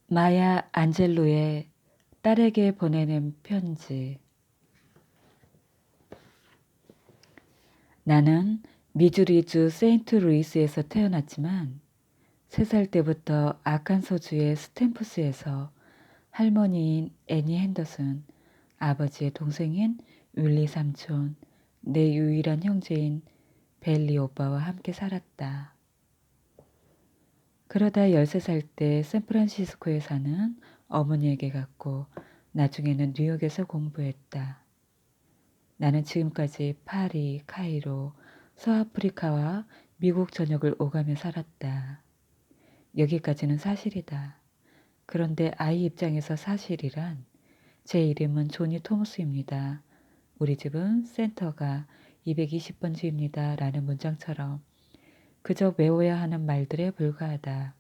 마야 안젤로의 딸에게 보내는 편지. 나는 미주리주 세인트루이스에서 태어났지만 3살 때부터 아칸소주의 스탬프스에서 할머니인 애니 핸더슨, 아버지의 동생인 윌리 삼촌, 내 유일한 형제인 벨리 오빠와 함께 살았다. 그러다 13살 때 샌프란시스코에 사는 어머니에게 갔고 나중에는 뉴욕에서 공부했다. 나는 지금까지 파리, 카이로, 서아프리카와 미국 전역을 오가며 살았다. 여기까지는 사실이다. 그런데 아이 입장에서 사실이란 제 이름은 조니 토머스입니다. 우리 집은 센터가 220번지입니다. 라는 문장처럼 그저 외워야 하는 말들에 불과하다.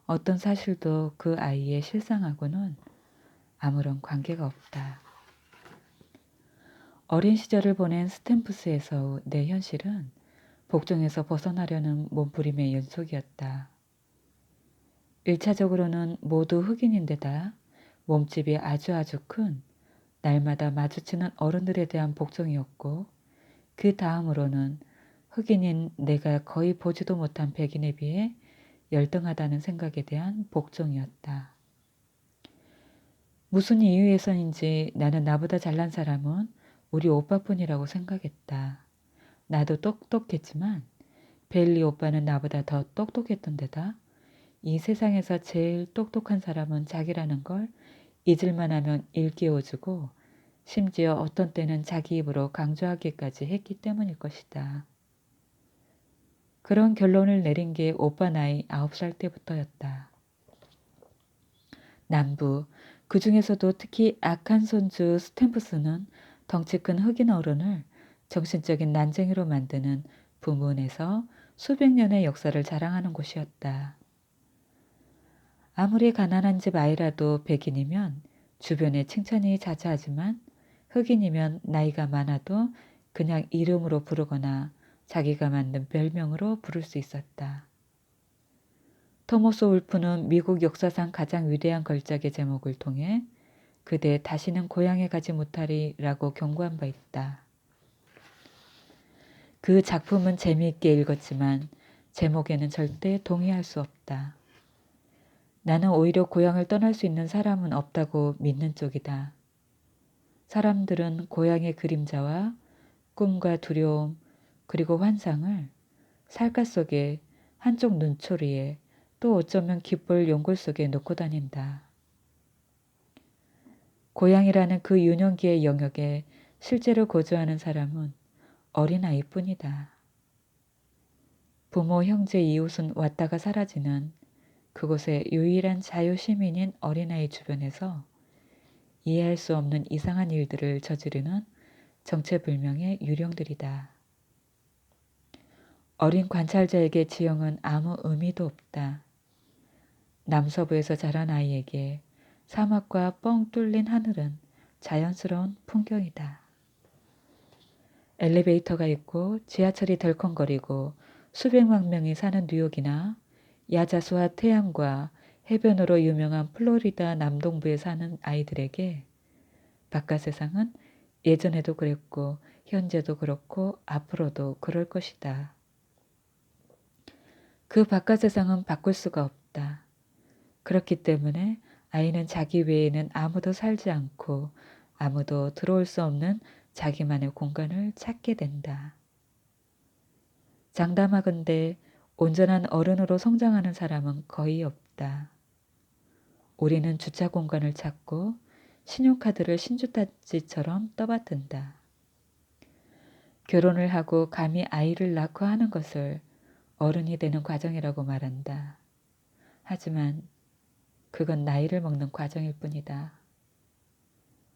어떤 사실도 그 아이의 실상하고는 아무런 관계가 없다. 어린 시절을 보낸 스탬프스에서 내 현실은 복종에서 벗어나려는 몸부림의 연속이었다. 1차적으로는 모두 흑인인데다 몸집이 아주 큰 날마다 마주치는 어른들에 대한 복종이었고 그 다음으로는 흑인인 내가 거의 보지도 못한 백인에 비해 열등하다는 생각에 대한 복종이었다. 무슨 이유에서인지 나는 나보다 잘난 사람은 우리 오빠뿐이라고 생각했다. 나도 똑똑했지만 벨리 오빠는 나보다 더 똑똑했던 데다 이 세상에서 제일 똑똑한 사람은 자기라는 걸 잊을만 하면 일깨워주고 심지어 어떤 때는 자기 입으로 강조하기까지 했기 때문일 것이다. 그런 결론을 내린 게 오빠 나이 9살 때부터였다. 남부, 그 중에서도 특히 아칸손주 스탬프스는 덩치 큰 흑인 어른을 정신적인 난쟁이로 만드는 부문에서 수백 년의 역사를 자랑하는 곳이었다. 아무리 가난한 집 아이라도 백인이면 주변에 칭찬이 자자하지만 흑인이면 나이가 많아도 그냥 이름으로 부르거나 자기가 만든 별명으로 부를 수 있었다. 토머스 울프는 미국 역사상 가장 위대한 걸작의 제목을 통해 그대 다시는 고향에 가지 못하리라고 경고한 바 있다. 그 작품은 재미있게 읽었지만 제목에는 절대 동의할 수 없다. 나는 오히려 고향을 떠날 수 있는 사람은 없다고 믿는 쪽이다. 사람들은 고향의 그림자와 꿈과 두려움 그리고 환상을 살갗 속에 한쪽 눈초리에 또 어쩌면 깃볼 연골 속에 놓고 다닌다. 고향이라는 그 유년기의 영역에 실제로 거주하는 사람은 어린아이뿐이다. 부모, 형제, 이웃은 왔다가 사라지는 그곳의 유일한 자유시민인 어린아이 주변에서 이해할 수 없는 이상한 일들을 저지르는 정체불명의 유령들이다. 어린 관찰자에게 지형은 아무 의미도 없다. 남서부에서 자란 아이에게 사막과 뻥 뚫린 하늘은 자연스러운 풍경이다. 엘리베이터가 있고 지하철이 덜컹거리고 수백만 명이 사는 뉴욕이나 야자수와 태양과 해변으로 유명한 플로리다 남동부에 사는 아이들에게 바깥 세상은 예전에도 그랬고 현재도 그렇고 앞으로도 그럴 것이다. 그 바깥 세상은 바꿀 수가 없다. 그렇기 때문에 아이는 자기 외에는 아무도 살지 않고 아무도 들어올 수 없는 자기만의 공간을 찾게 된다. 장담하건대 온전한 어른으로 성장하는 사람은 거의 없다. 우리는 주차 공간을 찾고 신용카드를 신주타지처럼 떠받든다. 결혼을 하고 감히 아이를 낳고 하는 것을 어른이 되는 과정이라고 말한다. 하지만 그건 나이를 먹는 과정일 뿐이다.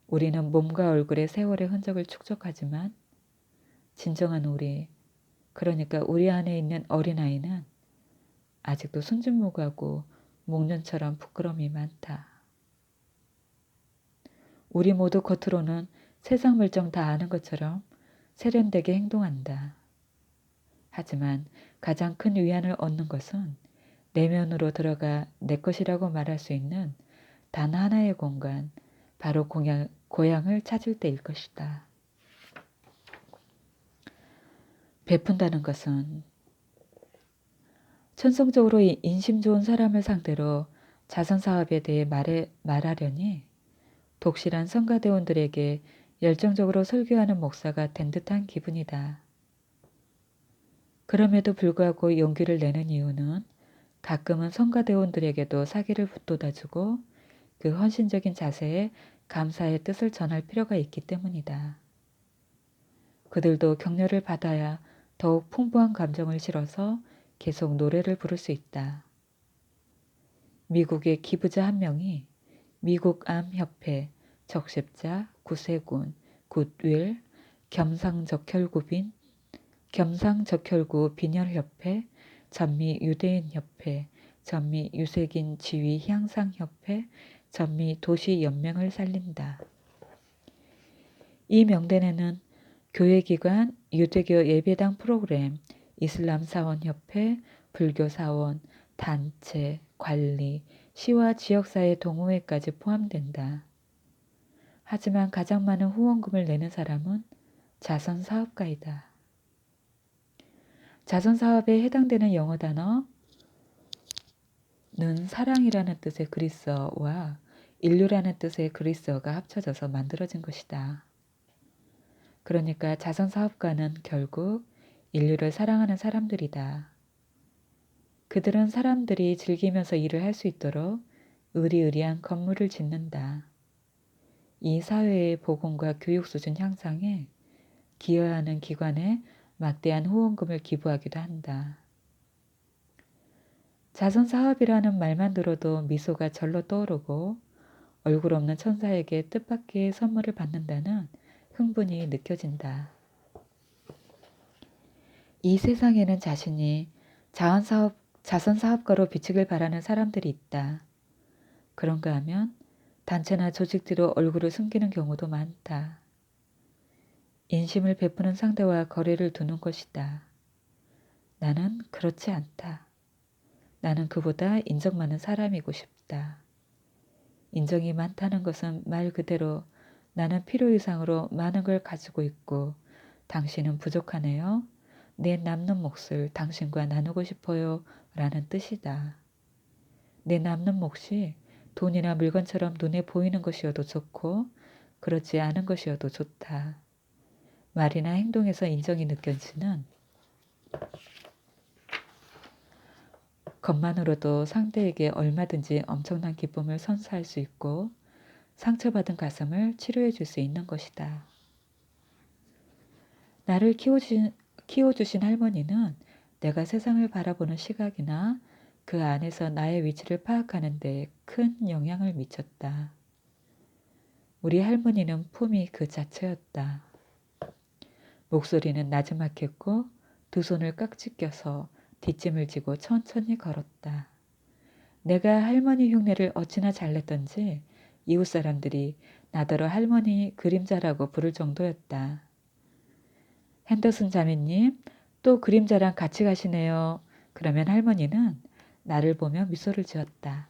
우리는 몸과 얼굴에 세월의 흔적을 축적하지만 진정한 우리, 그러니까 우리 안에 있는 어린아이는 아직도 순진무구하고 목련처럼 부끄러움이 많다. 우리 모두 겉으로는 세상 물정 다 아는 것처럼 세련되게 행동한다. 하지만 가장 큰 위안을 얻는 것은 내면으로 들어가 내 것이라고 말할 수 있는 단 하나의 공간, 바로 고향을 찾을 때일 것이다. 베푼다는 것은 천성적으로 인심 좋은 사람을 상대로 자선사업에 대해 말하려니 독실한 성가대원들에게 열정적으로 설교하는 목사가 된 듯한 기분이다. 그럼에도 불구하고 용기를 내는 이유는 가끔은 성가대원들에게도 사기를 북돋아주고 그 헌신적인 자세에 감사의 뜻을 전할 필요가 있기 때문이다. 그들도 격려를 받아야 더욱 풍부한 감정을 실어서 계속 노래를 부를 수 있다. 미국의 기부자 한 명이 미국암협회, 적십자, 구세군, 굿윌, 겸상적혈구 빈혈협회, 전미유대인협회, 전미유색인 지위 향상협회, 전미도시연맹을 살린다. 이 명단에는 교회기관, 유대교 예배당 프로그램, 이슬람사원협회, 불교사원, 단체, 관리, 시와 지역사회 동호회까지 포함된다. 하지만 가장 많은 후원금을 내는 사람은 자선사업가이다. 자선사업에 해당되는 영어 단어는 사랑이라는 뜻의 그리스어와 인류라는 뜻의 그리스어가 합쳐져서 만들어진 것이다. 그러니까 자선사업가는 결국 인류를 사랑하는 사람들이다. 그들은 사람들이 즐기면서 일을 할 수 있도록 의리의리한 건물을 짓는다. 이 사회의 보건과 교육 수준 향상에 기여하는 기관에 막대한 후원금을 기부하기도 한다. 자선사업이라는 말만 들어도 미소가 절로 떠오르고 얼굴 없는 천사에게 뜻밖의 선물을 받는다는 흥분이 느껴진다. 이 세상에는 자신이 자선사업가로 비치길 바라는 사람들이 있다. 그런가 하면 단체나 조직 뒤로 얼굴을 숨기는 경우도 많다. 인심을 베푸는 상대와 거리를 두는 것이다. 나는 그렇지 않다. 나는 그보다 인정 많은 사람이고 싶다. 인정이 많다는 것은 말 그대로 나는 필요 이상으로 많은 걸 가지고 있고 당신은 부족하네요. 내 남는 몫을 당신과 나누고 싶어요. 라는 뜻이다. 내 남는 몫이 돈이나 물건처럼 눈에 보이는 것이어도 좋고 그렇지 않은 것이어도 좋다. 말이나 행동에서 인정이 느껴지는 것만으로도 상대에게 얼마든지 엄청난 기쁨을 선사할 수 있고 상처받은 가슴을 치료해 줄 수 있는 것이다. 나를 키워주신 할머니는 내가 세상을 바라보는 시각이나 그 안에서 나의 위치를 파악하는 데 큰 영향을 미쳤다. 우리 할머니는 품이 그 자체였다. 목소리는 나지막했고 두 손을 깍지 껴서 뒷짐을 지고 천천히 걸었다. 내가 할머니 흉내를 어찌나 잘 냈던지 이웃 사람들이 나더러 할머니 그림자라고 부를 정도였다. 핸더슨 자매님, 또 그림자랑 같이 가시네요. 그러면 할머니는 나를 보며 미소를 지었다.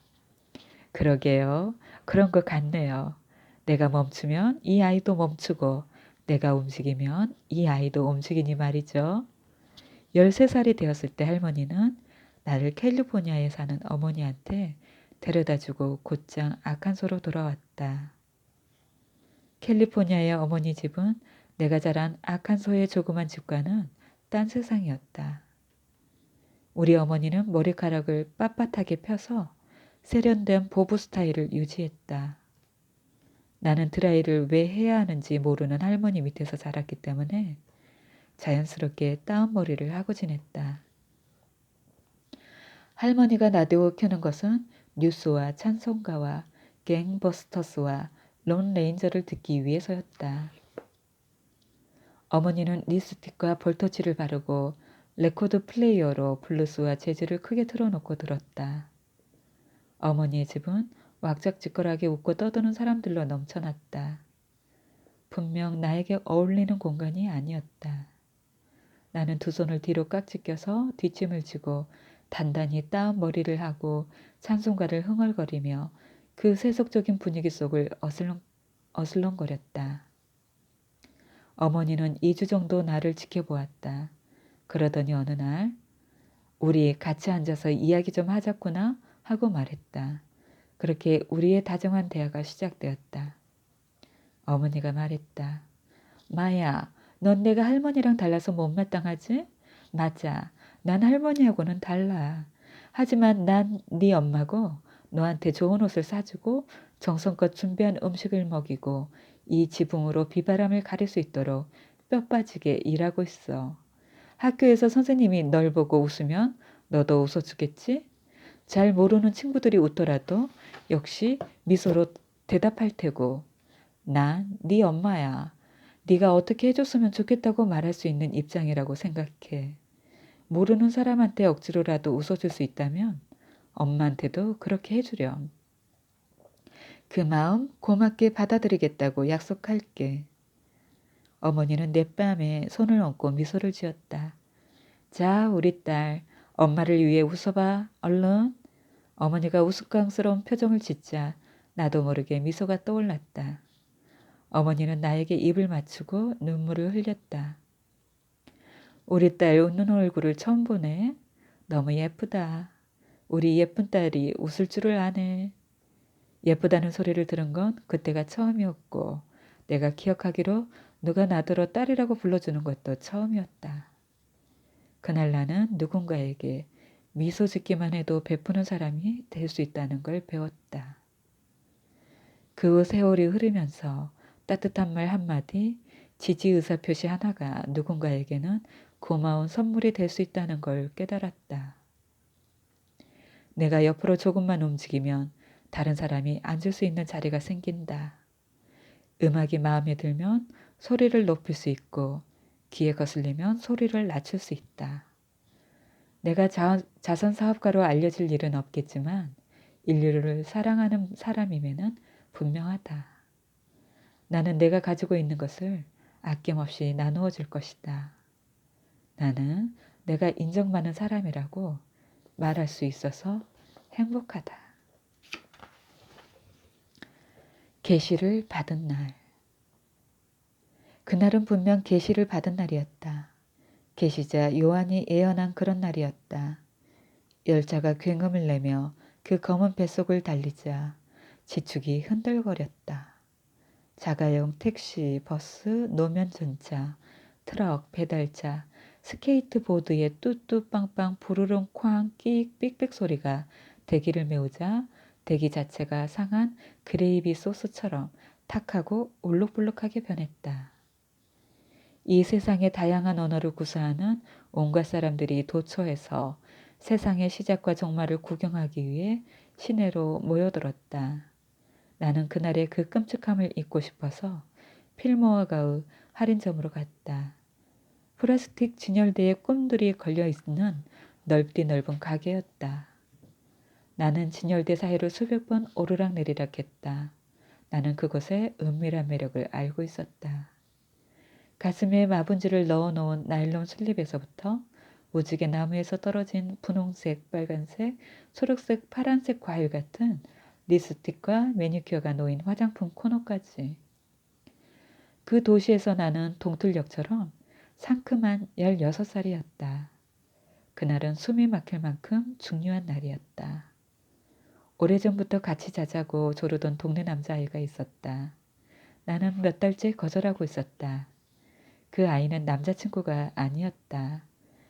그러게요. 그런 것 같네요. 내가 멈추면 이 아이도 멈추고 내가 움직이면 이 아이도 움직이니 말이죠. 13살이 되었을 때 할머니는 나를 캘리포니아에 사는 어머니한테 데려다주고 곧장 아칸소로 돌아왔다. 캘리포니아의 어머니 집은 내가 자란 아칸소의 조그만 집과는 딴 세상이었다. 우리 어머니는 머리카락을 빳빳하게 펴서 세련된 보부 스타일을 유지했다. 나는 드라이를 왜 해야 하는지 모르는 할머니 밑에서 자랐기 때문에 자연스럽게 다운머리를 하고 지냈다. 할머니가 라디오 켜는 것은 뉴스와 찬송가와 갱버스터스와 론 레인저를 듣기 위해서였다. 어머니는 립스틱과 볼터치를 바르고 레코드 플레이어로 블루스와 재즈를 크게 틀어놓고 들었다. 어머니의 집은 왁작지껄하게 웃고 떠드는 사람들로 넘쳐났다. 분명 나에게 어울리는 공간이 아니었다. 나는 두 손을 뒤로 깍지 껴서 뒷짐을 지고 단단히 따은 머리를 하고 찬송가를 흥얼거리며 그 세속적인 분위기 속을 어슬렁거렸다. 어머니는 2주 정도 나를 지켜보았다. 그러더니 어느 날 우리 같이 앉아서 이야기 좀 하자꾸나 하고 말했다. 그렇게 우리의 다정한 대화가 시작되었다. 어머니가 말했다. 마야, 넌 내가 할머니랑 달라서 못마땅하지? 맞아. 난 할머니하고는 달라. 하지만 난 네 엄마고 너한테 좋은 옷을 사주고 정성껏 준비한 음식을 먹이고 이 지붕으로 비바람을 가릴 수 있도록 뼈 빠지게 일하고 있어. 학교에서 선생님이 널 보고 웃으면 너도 웃어주겠지? 잘 모르는 친구들이 웃더라도 역시 미소로 대답할 테고. 난 네 엄마야. 네가 어떻게 해줬으면 좋겠다고 말할 수 있는 입장이라고 생각해. 모르는 사람한테 억지로라도 웃어줄 수 있다면 엄마한테도 그렇게 해주렴. 그 마음 고맙게 받아들이겠다고 약속할게. 어머니는 내 뺨에 손을 얹고 미소를 지었다. 자, 우리 딸, 엄마를 위해 웃어봐, 얼른. 어머니가 우스꽝스러운 표정을 짓자 나도 모르게 미소가 떠올랐다. 어머니는 나에게 입을 맞추고 눈물을 흘렸다. 우리 딸 웃는 얼굴을 처음 보네. 너무 예쁘다. 우리 예쁜 딸이 웃을 줄을 아네. 예쁘다는 소리를 들은 건 그때가 처음이었고 내가 기억하기로 누가 나더러 딸이라고 불러주는 것도 처음이었다. 그날 나는 누군가에게 미소 짓기만 해도 베푸는 사람이 될 수 있다는 걸 배웠다. 그 세월이 흐르면서 따뜻한 말 한마디, 지지 의사 표시 하나가 누군가에게는 고마운 선물이 될 수 있다는 걸 깨달았다. 내가 옆으로 조금만 움직이면 다른 사람이 앉을 수 있는 자리가 생긴다. 음악이 마음에 들면 소리를 높일 수 있고 귀에 거슬리면 소리를 낮출 수 있다. 내가 자선 사업가로 알려질 일은 없겠지만 인류를 사랑하는 사람임에는 분명하다. 나는 내가 가지고 있는 것을 아낌없이 나누어 줄 것이다. 나는 내가 인정받는 사람이라고 말할 수 있어서 행복하다. 계시를 받은 날. 그날은 분명 계시를 받은 날이었다. 계시자 요한이 예언한 그런 날이었다. 열차가 굉음을 내며 그 검은 뱃속을 달리자 지축이 흔들거렸다. 자가용 택시, 버스, 노면전차, 트럭, 배달차, 스케이트보드의 뚜뚜 빵빵 부르릉 쾅 끼익 삑삑 소리가 대기를 메우자 대기 자체가 상한 그레이비 소스처럼 탁하고 울룩불룩하게 변했다. 이 세상의 다양한 언어를 구사하는 온갖 사람들이 도처에서 세상의 시작과 종말을 구경하기 위해 시내로 모여들었다. 나는 그날의 그 끔찍함을 잊고 싶어서 필모아가의 할인점으로 갔다. 플라스틱 진열대에 꿈들이 걸려있는 넓디 넓은 가게였다. 나는 진열대 사이로 수백 번 오르락내리락 했다. 나는 그곳의 은밀한 매력을 알고 있었다. 가슴에 마분지를 넣어놓은 나일론 슬립에서부터 무지개 나무에서 떨어진 분홍색, 빨간색, 초록색, 파란색 과일 같은 립스틱과 매니큐어가 놓인 화장품 코너까지. 그 도시에서 나는 동틀역처럼 상큼한 16살이었다. 그날은 숨이 막힐 만큼 중요한 날이었다. 오래전부터 같이 자자고 조르던 동네 남자아이가 있었다. 나는 몇 달째 거절하고 있었다. 그 아이는 남자친구가 아니었다.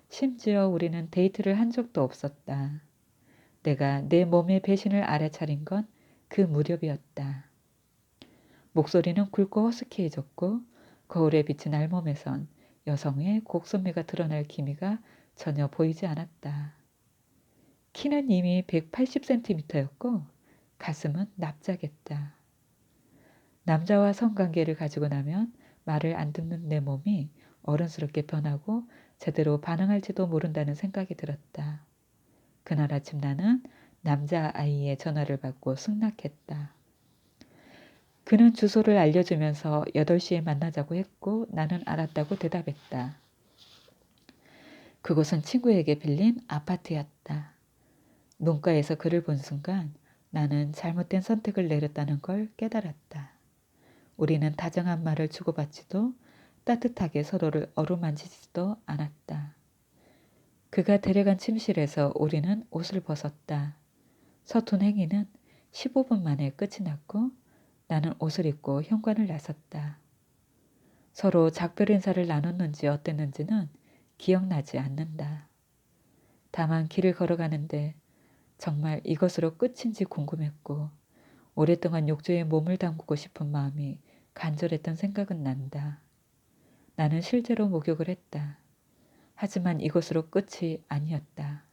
심지어 우리는 데이트를 한 적도 없었다. 내가 내 몸의 배신을 알아차린 건 그 무렵이었다. 목소리는 굵고 허스키해졌고 거울에 비친 알몸에선 여성의 곡선미가 드러날 기미가 전혀 보이지 않았다. 키는 이미 180cm였고 가슴은 납작했다. 남자와 성관계를 가지고 나면 말을 안 듣는 내 몸이 어른스럽게 변하고 제대로 반응할지도 모른다는 생각이 들었다. 그날 아침 나는 남자아이의 전화를 받고 승낙했다. 그는 주소를 알려주면서 8시에 만나자고 했고 나는 알았다고 대답했다. 그곳은 친구에게 빌린 아파트였다. 문가에서 그를 본 순간 나는 잘못된 선택을 내렸다는 걸 깨달았다. 우리는 다정한 말을 주고받지도 따뜻하게 서로를 어루만지지도 않았다. 그가 데려간 침실에서 우리는 옷을 벗었다. 서툰 행위는 15분 만에 끝이 났고 나는 옷을 입고 현관을 나섰다. 서로 작별 인사를 나눴는지 어땠는지는 기억나지 않는다. 다만 길을 걸어가는데 정말 이것으로 끝인지 궁금했고 오랫동안 욕조에 몸을 담그고 싶은 마음이 간절했던 생각은 난다. 나는 실제로 목욕을 했다. 하지만 이것으로 끝이 아니었다.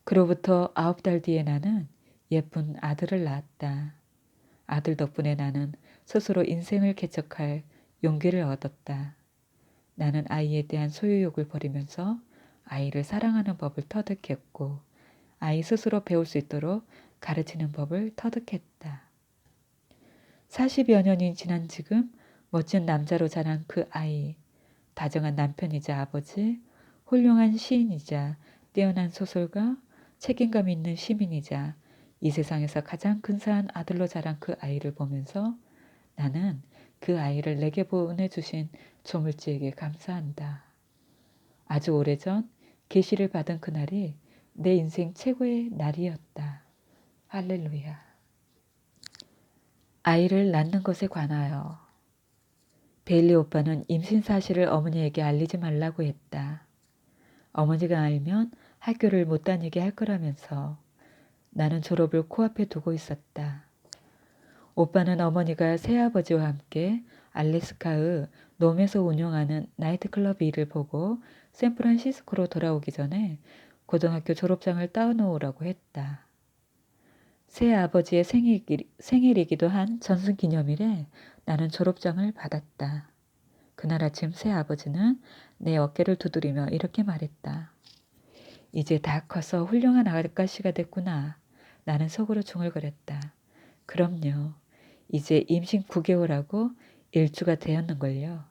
그로부터 9달 뒤에 나는 예쁜 아들을 낳았다. 아들 덕분에 나는 스스로 인생을 개척할 용기를 얻었다. 나는 아이에 대한 소유욕을 버리면서 아이를 사랑하는 법을 터득했고 아이 스스로 배울 수 있도록 가르치는 법을 터득했다. 40여 년이 지난 지금 멋진 남자로 자란 그 아이, 다정한 남편이자 아버지, 훌륭한 시인이자 뛰어난 소설가, 책임감 있는 시민이자 이 세상에서 가장 근사한 아들로 자란 그 아이를 보면서 나는 그 아이를 내게 보내주신 조물주에게 감사한다. 아주 오래전 계시를 받은 그날이 내 인생 최고의 날이었다. 할렐루야. 아이를 낳는 것에 관하여 베일리 오빠는 임신 사실을 어머니에게 알리지 말라고 했다. 어머니가 알면 학교를 못 다니게 할 거라면서 나는 졸업을 코앞에 두고 있었다. 오빠는 어머니가 새아버지와 함께 알래스카의 놈에서 운영하는 나이트클럽 일을 보고 샌프란시스코로 돌아오기 전에 고등학교 졸업장을 따놓으라고 했다. 새아버지의 생일이기도 한 전승기념일에 나는 졸업장을 받았다. 그날 아침 새아버지는 내 어깨를 두드리며 이렇게 말했다. 이제 다 커서 훌륭한 아가씨가 됐구나. 나는 속으로 중얼거렸다. 그럼요. 이제 임신 9개월하고 일주가 되었는걸요.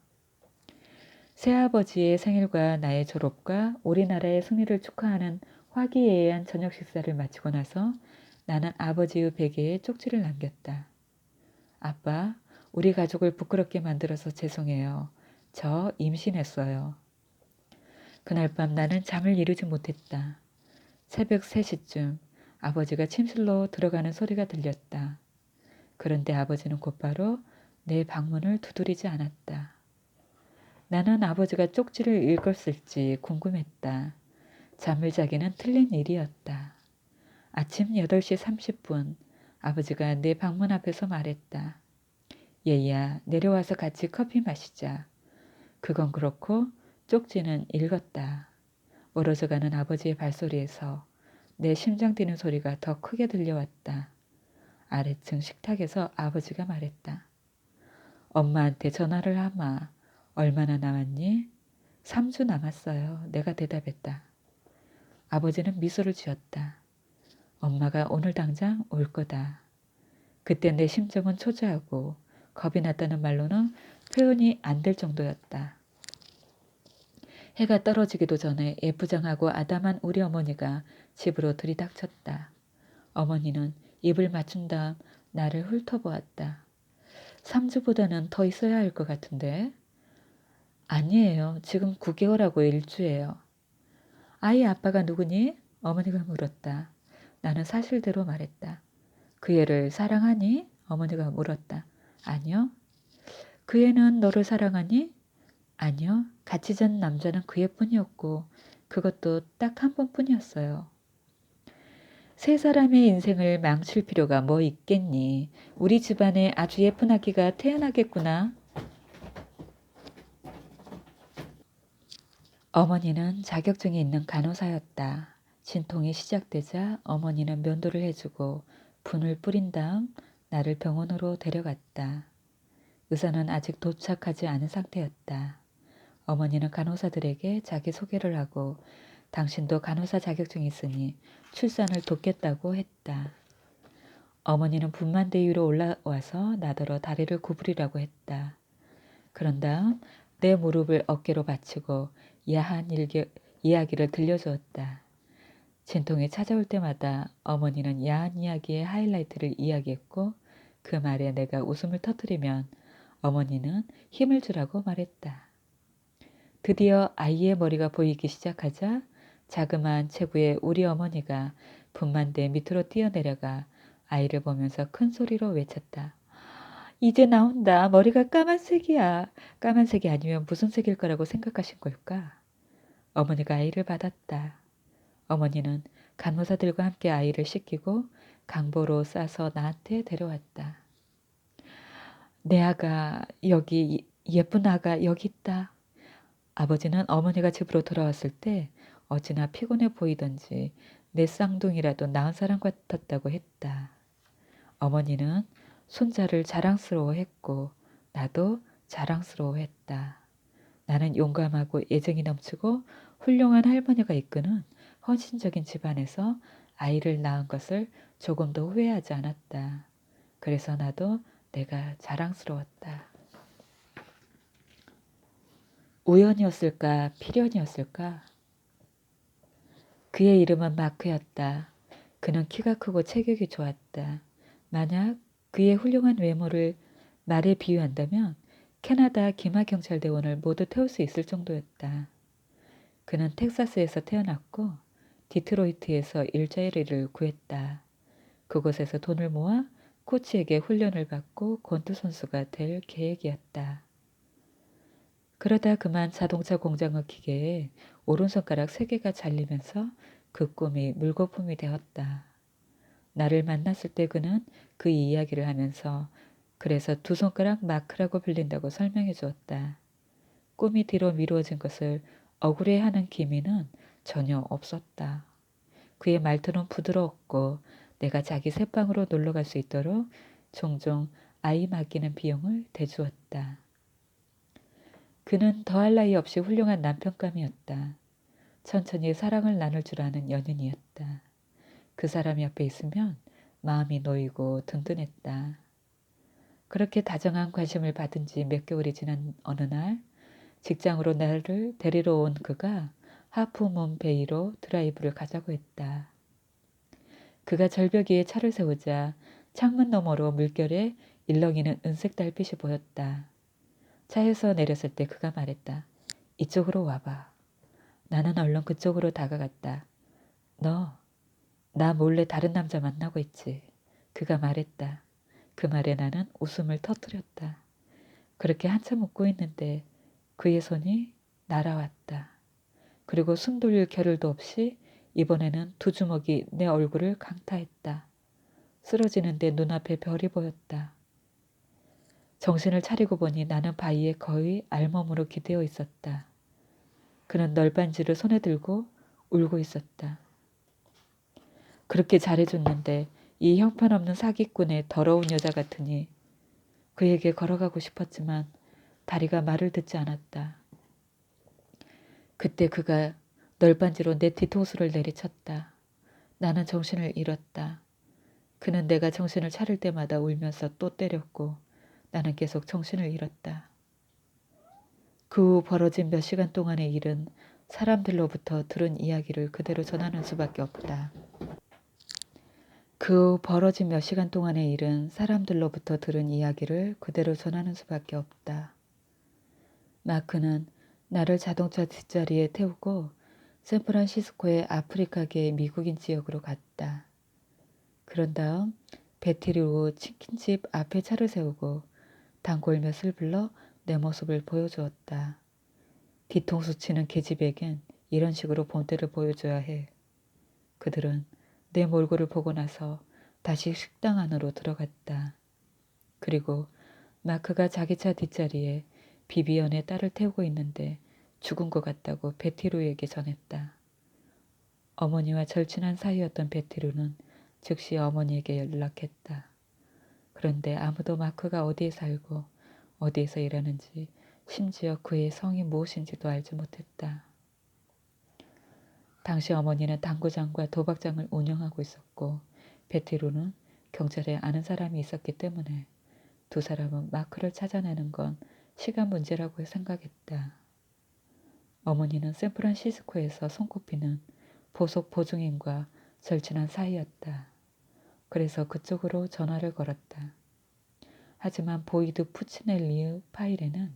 새아버지의 생일과 나의 졸업과 우리나라의 승리를 축하하는 화기애애한 저녁 식사를 마치고 나서 나는 아버지의 베개에 쪽지를 남겼다. 아빠, 우리 가족을 부끄럽게 만들어서 죄송해요. 저 임신했어요. 그날 밤 나는 잠을 이루지 못했다. 새벽 3시쯤 아버지가 침실로 들어가는 소리가 들렸다. 그런데 아버지는 곧바로 내 방문을 두드리지 않았다. 나는 아버지가 쪽지를 읽었을지 궁금했다. 잠을 자기는 틀린 일이었다. 아침 8시 30분 아버지가 내 방문 앞에서 말했다. 얘야, 내려와서 같이 커피 마시자. 그건 그렇고 쪽지는 읽었다. 멀어져가는 아버지의 발소리에서 내 심장 뛰는 소리가 더 크게 들려왔다. 아래층 식탁에서 아버지가 말했다. 엄마한테 전화를 하마. 얼마나 남았니? 3주 남았어요. 내가 대답했다. 아버지는 미소를 지었다. 엄마가 오늘 당장 올 거다. 그때 내 심정은 초조하고 겁이 났다는 말로는 표현이 안 될 정도였다. 해가 떨어지기도 전에 예쁘장하고 아담한 우리 어머니가 집으로 들이닥쳤다. 어머니는 입을 맞춘 다음 나를 훑어보았다. 3주보다는 더 있어야 할 것 같은데? 아니에요. 지금 9개월하고 일주예요. 아이 아빠가 누구니? 어머니가 물었다. 나는 사실대로 말했다. 그 애를 사랑하니? 어머니가 물었다. 아니요. 그 애는 너를 사랑하니? 아니요. 같이 잔 남자는 그 애뿐이었고 그것도 딱 한 번뿐이었어요. 세 사람의 인생을 망칠 필요가 뭐 있겠니? 우리 집안에 아주 예쁜 아기가 태어나겠구나. 어머니는 자격증이 있는 간호사였다. 진통이 시작되자 어머니는 면도를 해주고 분을 뿌린 다음 나를 병원으로 데려갔다. 의사는 아직 도착하지 않은 상태였다. 어머니는 간호사들에게 자기소개를 하고 당신도 간호사 자격증이 있으니 출산을 돕겠다고 했다. 어머니는 분만대 위로 올라와서 나더러 다리를 구부리라고 했다. 그런 다음 내 무릎을 어깨로 받치고 야한 이야기를 들려주었다. 진통이 찾아올 때마다 어머니는 야한 이야기의 하이라이트를 이야기했고 그 말에 내가 웃음을 터뜨리면 어머니는 힘을 주라고 말했다. 드디어 아이의 머리가 보이기 시작하자 자그마한 체구의 우리 어머니가 분만대 밑으로 뛰어내려가 아이를 보면서 큰 소리로 외쳤다. 이제 나온다. 머리가 까만색이야. 까만색이 아니면 무슨 색일 거라고 생각하신 걸까? 어머니가 아이를 받았다. 어머니는 간호사들과 함께 아이를 씻기고 강보로 싸서 나한테 데려왔다. 내 아가 여기, 예쁜 아가 여기 있다. 아버지는 어머니가 집으로 돌아왔을 때 어찌나 피곤해 보이던지 내 쌍둥이라도 낳은 사람 같았다고 했다. 어머니는 손자를 자랑스러워했고 나도 자랑스러워했다. 나는 용감하고 애정이 넘치고 훌륭한 할머니가 이끄는 헌신적인 집안에서 아이를 낳은 것을 조금도 후회하지 않았다. 그래서 나도 내가 자랑스러웠다. 우연이었을까, 필연이었을까? 그의 이름은 마크였다. 그는 키가 크고 체격이 좋았다. 만약 그의 훌륭한 외모를 말에 비유한다면 캐나다 기마경찰대원을 모두 태울 수 있을 정도였다. 그는 텍사스에서 태어났고 디트로이트에서 일자리를 구했다. 그곳에서 돈을 모아 코치에게 훈련을 받고 권투선수가 될 계획이었다. 그러다 그만 자동차 공장의 기계에 오른손가락 3개가 잘리면서 그 꿈이 물거품이 되었다. 나를 만났을 때 그는 그 이야기를 하면서 그래서 2손가락 마크라고 불린다고 설명해 주었다. 꿈이 뒤로 미루어진 것을 억울해하는 기미는 전혀 없었다. 그의 말투는 부드러웠고 내가 자기 새방으로 놀러갈 수 있도록 종종 아이 맡기는 비용을 대주었다. 그는 더할 나위 없이 훌륭한 남편감이었다. 천천히 사랑을 나눌 줄 아는 연인이었다. 그 사람 옆에 있으면 마음이 놓이고 든든했다. 그렇게 다정한 관심을 받은 지 몇 개월이 지난 어느 날 직장으로 나를 데리러 온 그가 하프문 베이로 드라이브를 가자고 했다. 그가 절벽 위에 차를 세우자 창문 너머로 물결에 일렁이는 은색 달빛이 보였다. 차에서 내렸을 때 그가 말했다. 이쪽으로 와봐. 나는 얼른 그쪽으로 다가갔다. 너, 나 몰래 다른 남자 만나고 있지. 그가 말했다. 그 말에 나는 웃음을 터뜨렸다. 그렇게 한참 웃고 있는데 그의 손이 날아왔다. 그리고 숨 돌릴 겨를도 없이 이번에는 2주먹이 내 얼굴을 강타했다. 쓰러지는데 눈앞에 별이 보였다. 정신을 차리고 보니 나는 바위에 거의 알몸으로 기대어 있었다. 그는 널빤지를 손에 들고 울고 있었다. 그렇게 잘해줬는데 이 형편없는 사기꾼의 더러운 여자 같으니 그에게 걸어가고 싶었지만 다리가 말을 듣지 않았다. 그때 그가 널빤지로 내 뒤통수를 내리쳤다. 나는 정신을 잃었다. 그는 내가 정신을 차릴 때마다 울면서 또 때렸고 나는 계속 정신을 잃었다. 그 후 벌어진 몇 시간 동안의 일은 사람들로부터 들은 이야기를 그대로 전하는 수밖에 없다. 그 후 벌어진 몇 시간 동안의 일은 사람들로부터 들은 이야기를 그대로 전하는 수밖에 없다. 마크는 나를 자동차 뒷자리에 태우고 샌프란시스코의 아프리카계 미국인 지역으로 갔다. 그런 다음 베티르우 치킨집 앞에 차를 세우고 단골 몇을 불러 내 모습을 보여주었다. 뒤통수 치는 계집에겐 이런 식으로 본때를 보여줘야 해. 그들은 내 몰골을 보고 나서 다시 식당 안으로 들어갔다. 그리고 마크가 자기 차 뒷자리에 비비언의 딸을 태우고 있는데 죽은 것 같다고 베티루에게 전했다. 어머니와 절친한 사이였던 베티루는 즉시 어머니에게 연락했다. 그런데 아무도 마크가 어디에 살고 어디에서 일하는지 심지어 그의 성이 무엇인지도 알지 못했다. 당시 어머니는 당구장과 도박장을 운영하고 있었고 베티루는 경찰에 아는 사람이 있었기 때문에 두 사람은 마크를 찾아내는 건 시간 문제라고 생각했다. 어머니는 샌프란시스코에서 손꼽히는 보석 보증인과 절친한 사이였다. 그래서 그쪽으로 전화를 걸었다. 하지만 보이드 푸치넬리의 파일에는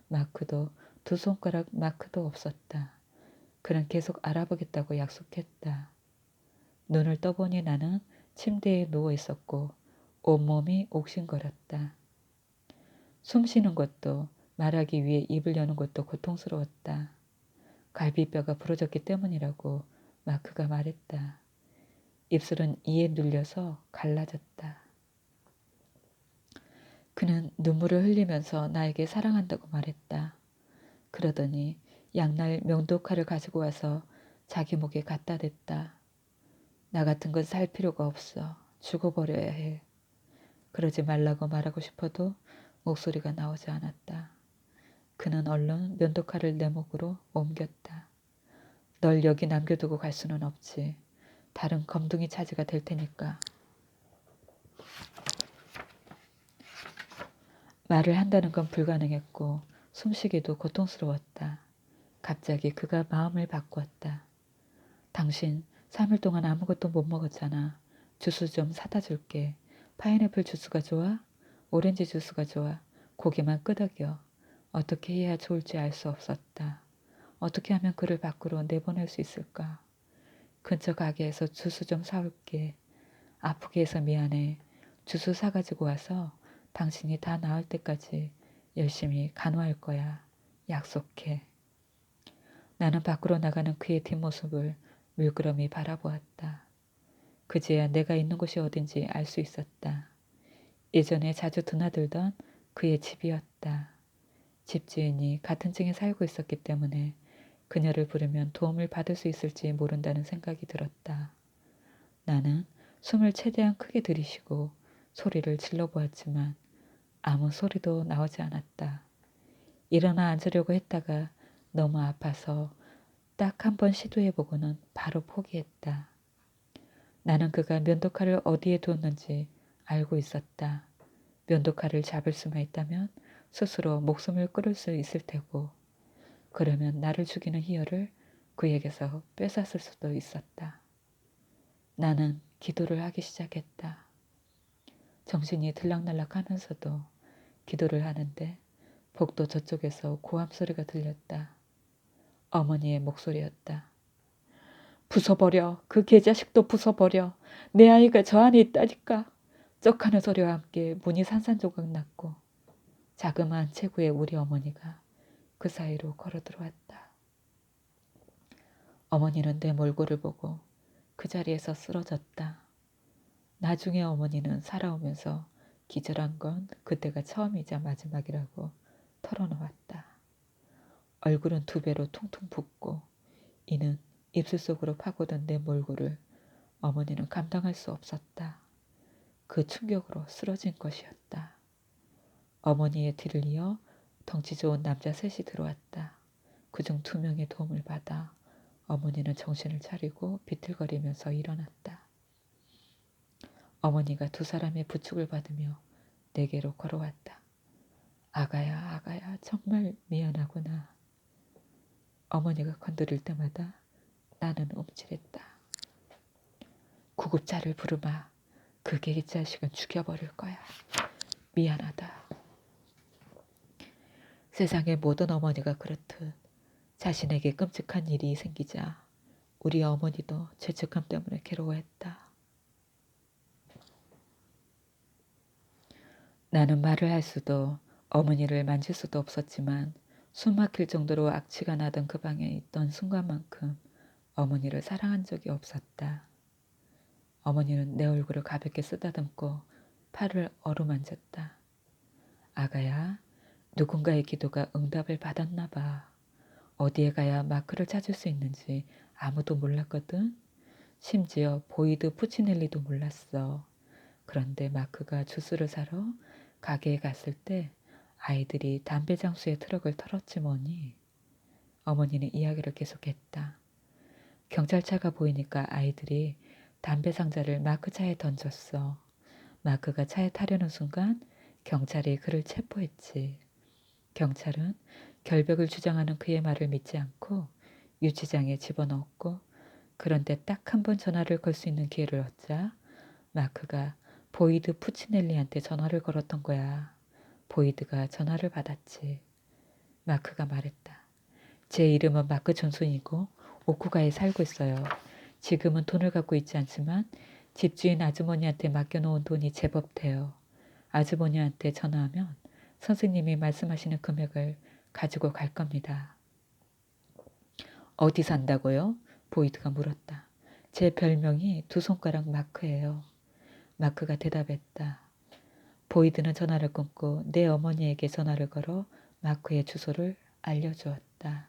마크도 두 손가락 마크도 없었다. 그는 계속 알아보겠다고 약속했다. 눈을 떠보니 나는 침대에 누워 있었고 온몸이 옥신거렸다. 숨 쉬는 것도 말하기 위해 입을 여는 것도 고통스러웠다. 갈비뼈가 부러졌기 때문이라고 마크가 말했다. 입술은 이에 눌려서 갈라졌다. 그는 눈물을 흘리면서 나에게 사랑한다고 말했다. 그러더니 양날 명도칼을 가지고 와서 자기 목에 갖다 댔다. 나 같은 건 살 필요가 없어. 죽어버려야 해. 그러지 말라고 말하고 싶어도 목소리가 나오지 않았다. 그는 얼른 면도칼을 내 목으로 옮겼다. 널 여기 남겨두고 갈 수는 없지. 다른 검둥이 차지가 될 테니까. 말을 한다는 건 불가능했고 숨쉬기도 고통스러웠다. 갑자기 그가 마음을 바꾸었다. 당신 3일 동안 아무것도 못 먹었잖아. 주스 좀 사다 줄게. 파인애플 주스가 좋아? 오렌지 주스가 좋아? 고개만 끄덕여. 어떻게 해야 좋을지 알 수 없었다. 어떻게 하면 그를 밖으로 내보낼 수 있을까? 근처 가게에서 주스 좀 사올게. 아프게 해서 미안해. 주스 사가지고 와서 당신이 다 나을 때까지 열심히 간호할 거야. 약속해. 나는 밖으로 나가는 그의 뒷모습을 물끄러미 바라보았다. 그제야 내가 있는 곳이 어딘지 알 수 있었다. 예전에 자주 드나들던 그의 집이었다. 집주인이 같은 층에 살고 있었기 때문에 그녀를 부르면 도움을 받을 수 있을지 모른다는 생각이 들었다. 나는 숨을 최대한 크게 들이쉬고 소리를 질러보았지만 아무 소리도 나오지 않았다. 일어나 앉으려고 했다가 너무 아파서 딱 한 번 시도해보고는 바로 포기했다. 나는 그가 면도칼을 어디에 두었는지 알고 있었다. 면도칼을 잡을 수만 있다면 스스로 목숨을 끊을 수 있을 테고 그러면 나를 죽이는 희열을 그에게서 뺏었을 수도 있었다. 나는 기도를 하기 시작했다. 정신이 들락날락하면서도 기도를 하는데 복도 저쪽에서 고함 소리가 들렸다. 어머니의 목소리였다. 부숴버려. 그 개자식도 부숴버려. 내 아이가 저 안에 있다니까. 쩍하는 소리와 함께 문이 산산조각 났고 자그마한 체구의 우리 어머니가 그 사이로 걸어 들어왔다. 어머니는 내 몰골을 보고 그 자리에서 쓰러졌다. 나중에 어머니는 살아오면서 기절한 건 그때가 처음이자 마지막이라고 털어놓았다. 얼굴은 2배로 퉁퉁 붓고 이는 입술 속으로 파고든 내 몰골을 어머니는 감당할 수 없었다. 그 충격으로 쓰러진 것이었다. 어머니의 뒤를 이어 덩치 좋은 남자 셋이 들어왔다. 그중 2명의 도움을 받아 어머니는 정신을 차리고 비틀거리면서 일어났다. 어머니가 2 사람의 부축을 받으며 내게로 걸어왔다. 아가야, 아가야, 정말 미안하구나. 어머니가 건드릴 때마다 나는 움찔했다. 구급차를 부르마. 그 개자식은 죽여버릴 거야. 미안하다. 세상의 모든 어머니가 그렇듯 자신에게 끔찍한 일이 생기자 우리 어머니도 죄책감 때문에 괴로워했다. 나는 말을 할 수도 어머니를 만질 수도 없었지만 숨 막힐 정도로 악취가 나던 그 방에 있던 순간만큼 어머니를 사랑한 적이 없었다. 어머니는 내 얼굴을 가볍게 쓰다듬고 팔을 어루만졌다. 아가야, 누군가의 기도가 응답을 받았나 봐. 어디에 가야 마크를 찾을 수 있는지 아무도 몰랐거든. 심지어 보이드 푸치넬리도 몰랐어. 그런데 마크가 주스를 사러 가게에 갔을 때 아이들이 담배 장수에 트럭을 털었지 뭐니. 어머니는 이야기를 계속했다. 경찰차가 보이니까 아이들이 담배 상자를 마크 차에 던졌어. 마크가 차에 타려는 순간 경찰이 그를 체포했지. 경찰은 결벽을 주장하는 그의 말을 믿지 않고 유치장에 집어넣었고, 그런데 딱 한 번 전화를 걸 수 있는 기회를 얻자 마크가 보이드 푸치넬리한테 전화를 걸었던 거야. 보이드가 전화를 받았지. 마크가 말했다. 제 이름은 마크 존슨이고 오쿠가에 살고 있어요. 지금은 돈을 갖고 있지 않지만 집주인 아주머니한테 맡겨놓은 돈이 제법 돼요. 아주머니한테 전화하면 선생님이 말씀하시는 금액을 가지고 갈 겁니다. 어디 산다고요? 보이드가 물었다. 제 별명이 두 손가락 마크예요. 마크가 대답했다. 보이드는 전화를 끊고 내 어머니에게 전화를 걸어 마크의 주소를 알려주었다.